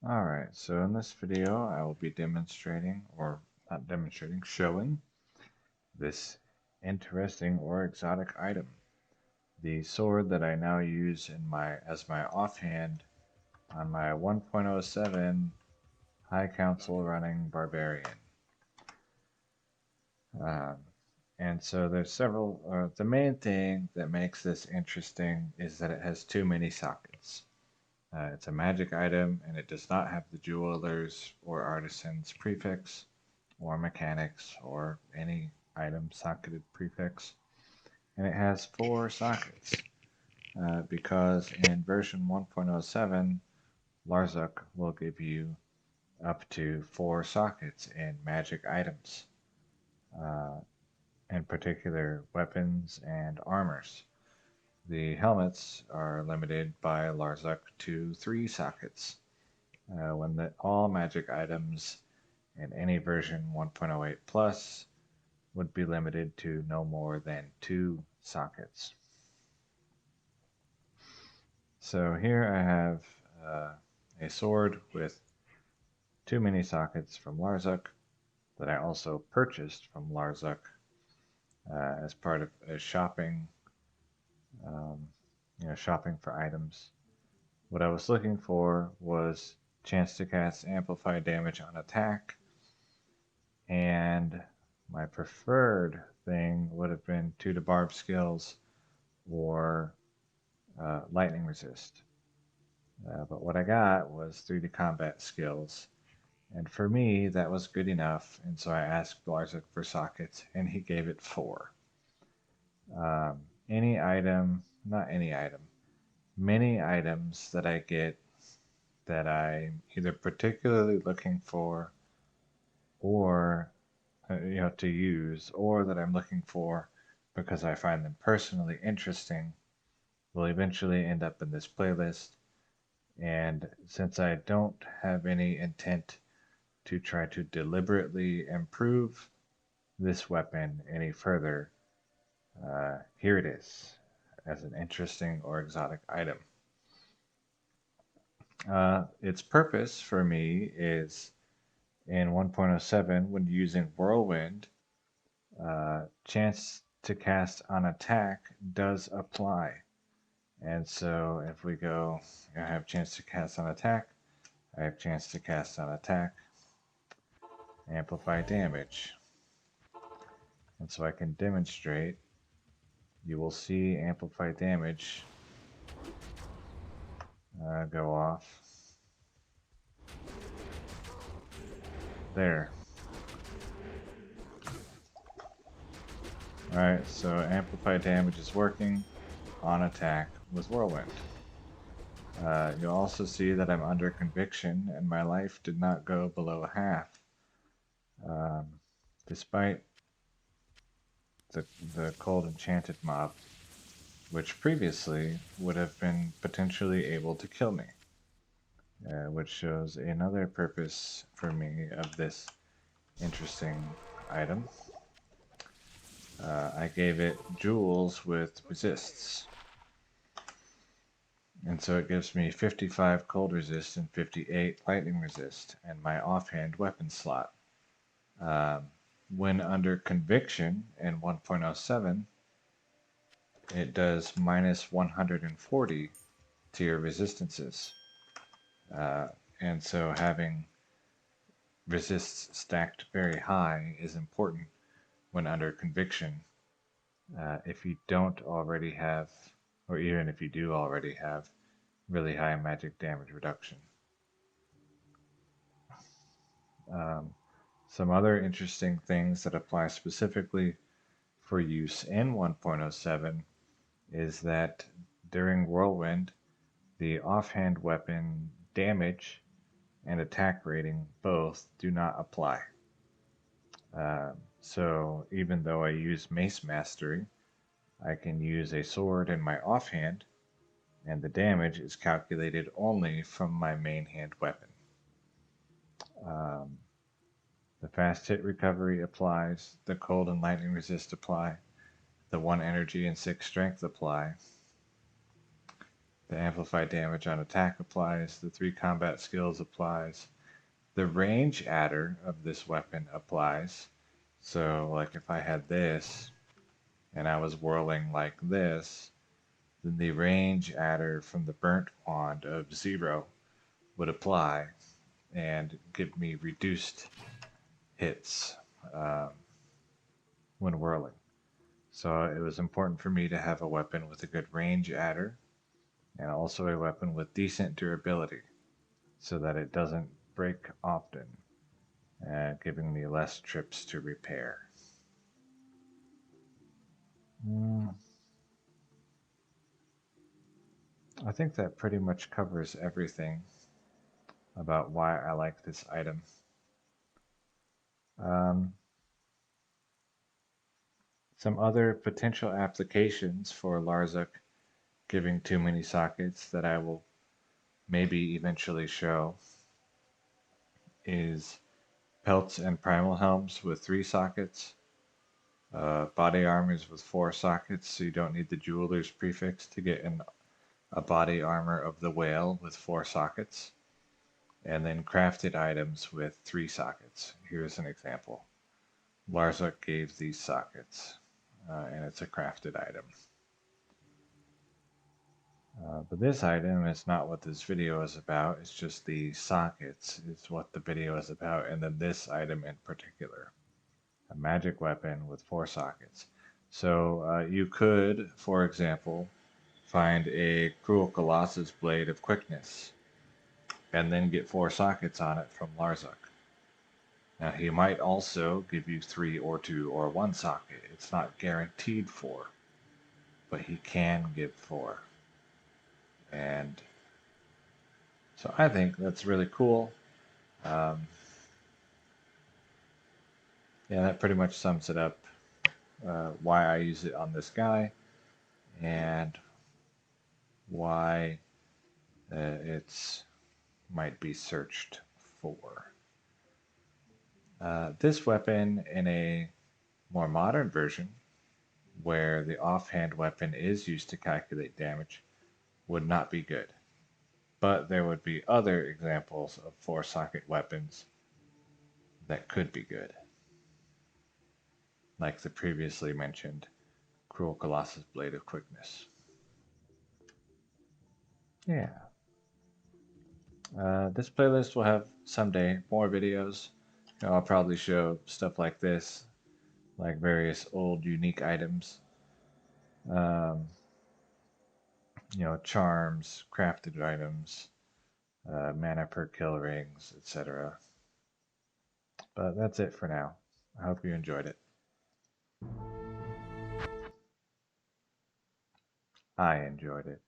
Alright, so in this video I will be showing this interesting or exotic item. The sword that I now use as my offhand on my 1.07 High Council running Barbarian. Um, and so there's the main thing that makes this interesting is that it has too many sockets. It's a magic item, and it does not have the jeweler's or artisan's prefix, or mechanics, or any item socketed prefix. And it has 4 sockets, because in version 1.07, Larzuk will give you up to 4 sockets in magic items, uh, in particular weapons and armors. The helmets are limited by Larzuk to 3 sockets. All magic items in any version 1.08 plus would be limited to no more than 2 sockets. So here I have a sword with too many sockets from Larzuk that I also purchased from Larzuk as part of a um, shopping for items. What I was looking for was chance to cast amplified damage on attack, and my preferred thing would have been 2 to barb skills or lightning resist. But what I got was 3 to combat skills, and for me that was good enough, and so I asked Blarzak for sockets, and he gave it 4. Any item, not any item, many items that I get that I'm either particularly looking for or to use, or that I'm looking for because I find them personally interesting, will eventually end up in this playlist. And since I don't have any intent to try to deliberately improve this weapon any further, here it is as an interesting or exotic item. Its purpose for me is in 1.07 when using Whirlwind, chance to cast on attack does apply. And so if we go, I have chance to cast on attack, I have chance to cast on attack, amplify damage. And so I can demonstrate, you will see amplify damage go off. There. Alright, so amplify damage is working on attack with Whirlwind. You'll also see that I'm under conviction and my life did not go below half. Despite the cold enchanted mob, which previously would have been potentially able to kill me, which shows another purpose for me of this interesting item. I gave it jewels with resists, and so it gives me 55 cold resist and 58 lightning resist, and my offhand weapon slot. When under conviction in 1.07, it does minus 140 to your resistances. And so having resists stacked very high is important when under conviction. If you don't already have, or even if you do already have, really high magic damage reduction. Some other interesting things that apply specifically for use in 1.07 is that during Whirlwind, the offhand weapon damage and attack rating both do not apply. So even though I use Mace Mastery, I can use a sword in my offhand, and the damage is calculated only from my main hand weapon. The fast hit recovery applies, the cold and lightning resist apply, the 1 energy and 6 strength apply. The amplified damage on attack applies. The 3 combat skills applies. The range adder of this weapon applies. So, like if I had this and I was whirling like this, then the range adder from the burnt wand of 0 would apply and give me reduced hits um, when whirling. So it was important for me to have a weapon with a good range adder and also a weapon with decent durability so that it doesn't break often, giving me less trips to repair. Mm, I think that pretty much covers everything about why I like this item. Um, some other potential applications for Larzuk giving too many sockets that I will maybe eventually show is pelts and primal helms with 3 sockets, body armors with 4 sockets, so you don't need the jeweler's prefix to get a body armor of the whale with 4 sockets, and then crafted items with 3 sockets. Here's an example. Larzuk gave these sockets, and it's a crafted item. But this item is not what this video is about, it's just the sockets is what the video is about, and then this item in particular. A magic weapon with 4 sockets. So you could, for example, find a Cruel Colossus Blade of Quickness, and then get 4 sockets on it from Larzuk. Now he might also give you 3 or 2 or 1 socket. It's not guaranteed 4, but he can give 4. And so I think that's really cool. Um, yeah, that pretty much sums it up, why I use it on this guy and why it's might be searched for. This weapon in a more modern version, where the offhand weapon is used to calculate damage, would not be good. But there would be other examples of 4 socket weapons that could be good, like the previously mentioned Cruel Colossus Blade of Quickness. Yeah. This playlist will have someday more videos. I'll probably show stuff like this, like various old unique items, um, charms, crafted items, mana per kill rings, etc. But that's it for now. I hope you enjoyed it. I enjoyed it.